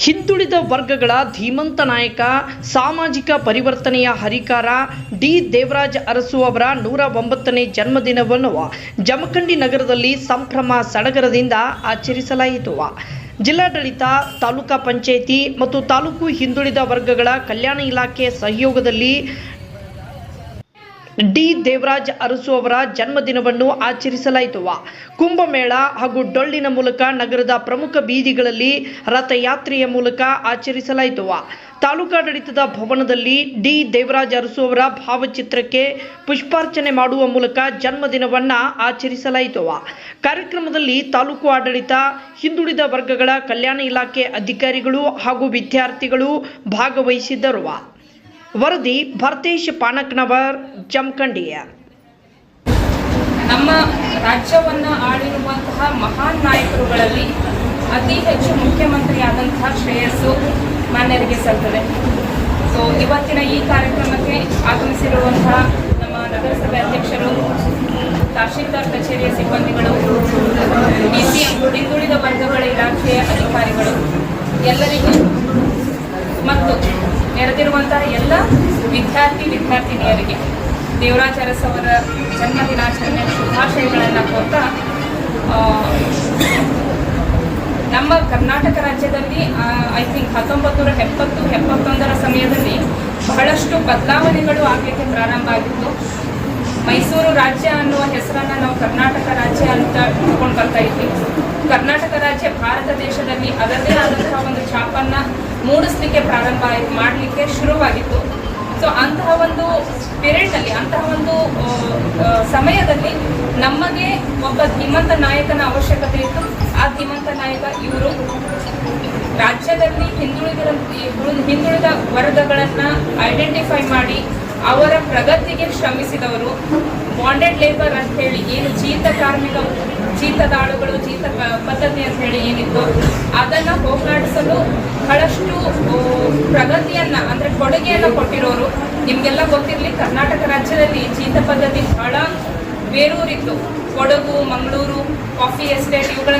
ಹಿಂದುಳಿದ ವರ್ಗಗಳ ಧೀಮಂತ ನಾಯಕ, ಸಾಮಾಜಿಕ ಪರಿವರ್ತನೆಯ ಹರಿಕಾರ ಡಿ ದೇವರಾಜ ಅರಸು ಅವರ 109ನೇ ಜನ್ಮದಿನವನ್ನು ಜಮಖಂಡಿ ನಗರದಲ್ಲಿ ಸಂಭ್ರಮ ಸಡಗರದಿಂದ ಆಚರಿಸಲಾಯಿತು. ಜಿಲ್ಲಾಡಳಿತ, ತಾಲೂಕಾ ಪಂಚಾಯಿತಿ ಮತ್ತು ತಾಲೂಕು ಹಿಂದುಳಿದ ವರ್ಗಗಳ ಕಲ್ಯಾಣ ಇಲಾಖೆ ಸಹಯೋಗದಲ್ಲಿ ಡಿ ದೇವರಾಜ ಅರಸು ಅವರ ಜನ್ಮದಿನವನ್ನು ಆಚರಿಸಲಾಯಿತು. ಕುಂಭಮೇಳ ಹಾಗೂ ಡೊಳ್ಳಿನ ಮೂಲಕ ನಗರದ ಪ್ರಮುಖ ಬೀದಿಗಳಲ್ಲಿ ರಥಯಾತ್ರೆಯ ಮೂಲಕ ಆಚರಿಸಲಾಯಿತು. ತಾಲೂಕಾಡಳಿತದ ಭವನದಲ್ಲಿ ಡಿ ದೇವರಾಜ ಅರಸು ಅವರ ಭಾವಚಿತ್ರಕ್ಕೆ ಪುಷ್ಪಾರ್ಚನೆ ಮಾಡುವ ಮೂಲಕ ಜನ್ಮದಿನವನ್ನು ಆಚರಿಸಲಾಯಿತು. ಕಾರ್ಯಕ್ರಮದಲ್ಲಿ ತಾಲೂಕು ಆಡಳಿತ, ಹಿಂದುಳಿದ ವರ್ಗಗಳ ಕಲ್ಯಾಣ ಇಲಾಖೆ ಅಧಿಕಾರಿಗಳು ಹಾಗೂ ವಿದ್ಯಾರ್ಥಿಗಳು ಭಾಗವಹಿಸಿದ್ದರು. ವರದಿ ಭರತೇಶ್ ಪಾಣಕ್ನವರ್, ಜಮಖಂಡಿ. ನಮ್ಮ ರಾಜ್ಯವನ್ನು ಆಳಿರುವಂತಹ ಮಹಾನ್ ನಾಯಕರುಗಳಲ್ಲಿ ಅತಿ ಹೆಚ್ಚು ಮುಖ್ಯಮಂತ್ರಿಯಾದಂತಹ ಶ್ರೇಯಸ್ಸು ಮಾನ್ಯರಿಗೆ ಸಲ್ತದೆ. ಸೊ ಇವತ್ತಿನ ಈ ಕಾರ್ಯಕ್ರಮಕ್ಕೆ ಆಗಮಿಸಿರುವಂತಹ ನಮ್ಮ ನಗರಸಭೆ ಅಧ್ಯಕ್ಷರು, ತಹಶೀಲ್ದಾರ್ ಕಚೇರಿಯ ಸಿಬ್ಬಂದಿಗಳು, DCM ಹಿಂದುಳಿದ ವರ್ಗಗಳ ಇಲಾಖೆಯ ಅಧಿಕಾರಿಗಳು ಎಲ್ಲರಿಗೂ ಮತ್ತು ನೆರೆದಿರುವಂತಹ ಎಲ್ಲ ವಿದ್ಯಾರ್ಥಿನಿಯರಿಗೆ ದೇವರಾಜ ಅರಸು ಅವರ ಜನ್ಮದಿನಾಚರಣೆ ಶುಭಾಶಯಗಳನ್ನು ಕೋರ್ತಾ, ನಮ್ಮ ಕರ್ನಾಟಕ ರಾಜ್ಯದಲ್ಲಿ ಐ ಥಿಂಕ್ 1970-71 ಸಮಯದಲ್ಲಿ ಬಹಳಷ್ಟು ಬದಲಾವಣೆಗಳು ಆಗಲಿಕ್ಕೆ ಪ್ರಾರಂಭ ಆಗಿತ್ತು. ಮೈಸೂರು ರಾಜ್ಯ ಅನ್ನುವ ಹೆಸರನ್ನು ನಾವು ಕರ್ನಾಟಕ ರಾಜ್ಯ ಅಂತ ತಗೊಂಡು ಬರ್ತಾ ಇದ್ವಿ. ಕರ್ನಾಟಕ ರಾಜ್ಯ ಭಾರತ ದೇಶದಲ್ಲಿ ಅದರದೇ ಆದಂತಹ ಒಂದು ಛಾಪನ್ನು ಮೂಡಿಸ್ಲಿಕ್ಕೆ ಪ್ರಾರಂಭ ಮಾಡಲಿಕ್ಕೆ ಶುರುವಾಗಿತ್ತು. ಸೊ ಅಂತಹ ಒಂದು ಪೀರಿಯಡ್ನಲ್ಲಿ, ಅಂತಹ ಒಂದು ಸಮಯದಲ್ಲಿ ನಮಗೆ ಒಬ್ಬ ಧೀಮಂತ ನಾಯಕನ ಅವಶ್ಯಕತೆ ಇತ್ತು. ಆ ಧೀಮಂತ ನಾಯಕ ಇವರು. ರಾಜ್ಯದಲ್ಲಿ ಹಿಂದುಳಿದ ವರ್ಗಗಳನ್ನು ಐಡೆಂಟಿಫೈ ಮಾಡಿ ಅವರ ಪ್ರಗತಿಗೆ ಶ್ರಮಿಸಿದವರು. ಬಾಂಡೆಡ್ ಲೇಬರ್ ಅಂತ ಹೇಳಿ ಏನು ಜೀತದಾಳುಗಳು, ಜೀತ ಪದ್ಧತಿ ಅಂತ ಹೇಳಿ ಏನಿತ್ತು ಅದನ್ನು ಹೋಗಲಾಡಿಸಲು ಬಹಳಷ್ಟು ಪ್ರಗತಿಯನ್ನ ಅಂದ್ರೆ ಕೊಡುಗೆಯನ್ನು ಕೊಟ್ಟಿರೋರು. ನಿಮ್ಗೆಲ್ಲ ಗೊತ್ತಿರಲಿ, ಕರ್ನಾಟಕ ರಾಜ್ಯದಲ್ಲಿ ಜೀತ ಪದ್ಧತಿ ಬಹಳ ಬೇರೂರಿತ್ತು. ಕೊಡಗು, ಮಂಗಳೂರು, ಕಾಫಿ ಎಸ್ಟೇಟ್ ಇವುಗಳ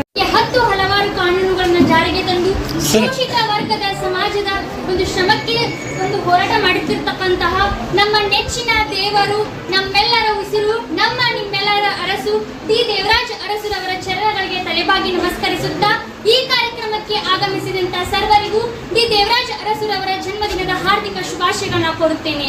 ಹಲವಾರು ಕಾನೂನುಗಳನ್ನು ಜಾರಿಗೆ ತಂದು ಶೋಷಿತ ವರ್ಗದ ಸಮಾಜದ ಒಂದು ಶ್ರಮಕ್ಕೆ ಒಂದು ಹೋರಾಟ ಮಾಡುತ್ತಿರ್ತಕ್ಕಂತಹ ನಮ್ಮ ನೆಚ್ಚಿನ ದೇವರು, ನಮ್ಮೆಲ್ಲರ ಉಸಿರು, ನಿಮ್ಮೆಲ್ಲರ ಅರಸು ಡಿ ದೇವರಾಜ ಅರಸುರವರ ಚರಣಗಳಿಗೆ ತಲೆಬಾಗಿ ನಮಸ್ಕರಿಸುತ್ತಾ ಈ ಕಾರ್ಯಕ್ರಮಕ್ಕೆ ಆಗಮಿಸಿದಂತಹ ಸರ್ವರಿಗೂ ಡಿ ದೇವರಾಜ ಅರಸುರವರ ಜನ್ಮದಿನದ ಹಾರ್ದಿಕ ಶುಭಾಶಯಗಳನ್ನ ಕೋರುತ್ತೇನೆ.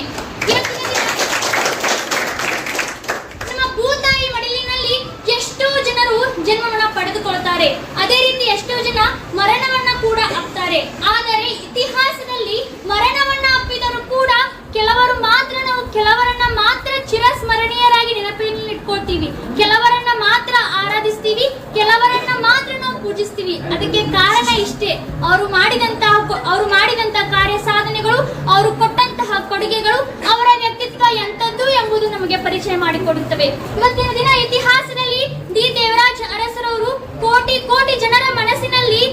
ನಮ್ಮ ಭೂತಾಯಿ ಮಡಿಲಿನಲ್ಲಿ ಎಷ್ಟೋ ಜನರು ಜನ್ಮವನ್ನ ಪಡೆದುಕೊಳ್ತಾರೆ, ಅದೇ ರೀತಿ ಎಷ್ಟೋ ಜನ ಮರಣವನ್ನ ಕೂಡ ಅಪ್ತಾರೆ. ಆದರೆ ಇತಿಹಾಸದಲ್ಲಿ ಮರಣವನ್ನ ಅಪ್ಪಿದರೂ ಕೂಡ ಕೆಲವರನ್ನ ಮಾತ್ರ ಚಿರಸ್ಮರಣೀಯರಾಗಿ ನೆನಪಿನಲ್ಲಿ ಇಟ್ಕೊಳ್ತೀವಿ, ಕೆಲವರನ್ನ ಮಾತ್ರ ಆರಾಧಿಸ್ತೀವಿ, ಕೆಲವರನ್ನ ಮಾತ್ರ ನಾವು ಪೂಜಿಸ್ತೀವಿ. ಅದಕ್ಕೆ ಕಾರಣ ಇಷ್ಟೇ, ಅವರು ಮಾಡಿದಂತಹ ಕಾರ್ಯ ಸಾಧನೆಗಳು, ಅವರು ಕೊಟ್ಟಂತಹ ಕೊಡುಗೆಗಳು, ಅವರ ವ್ಯಕ್ತಿತ್ವ ಎಂಥದ್ದು ಎಂಬುದು ನಮಗೆ ಪರಿಚಯ ಮಾಡಿಕೊಡುತ್ತವೆ. ಇವತ್ತಿನ ದಿನ ಇತಿಹಾಸದಲ್ಲಿ ಡಿ ದೇವರಾಜ ಅರಸರವರು ಕೋಟಿ ಜನರ ಮನಸ್ಸಿನಲ್ಲಿ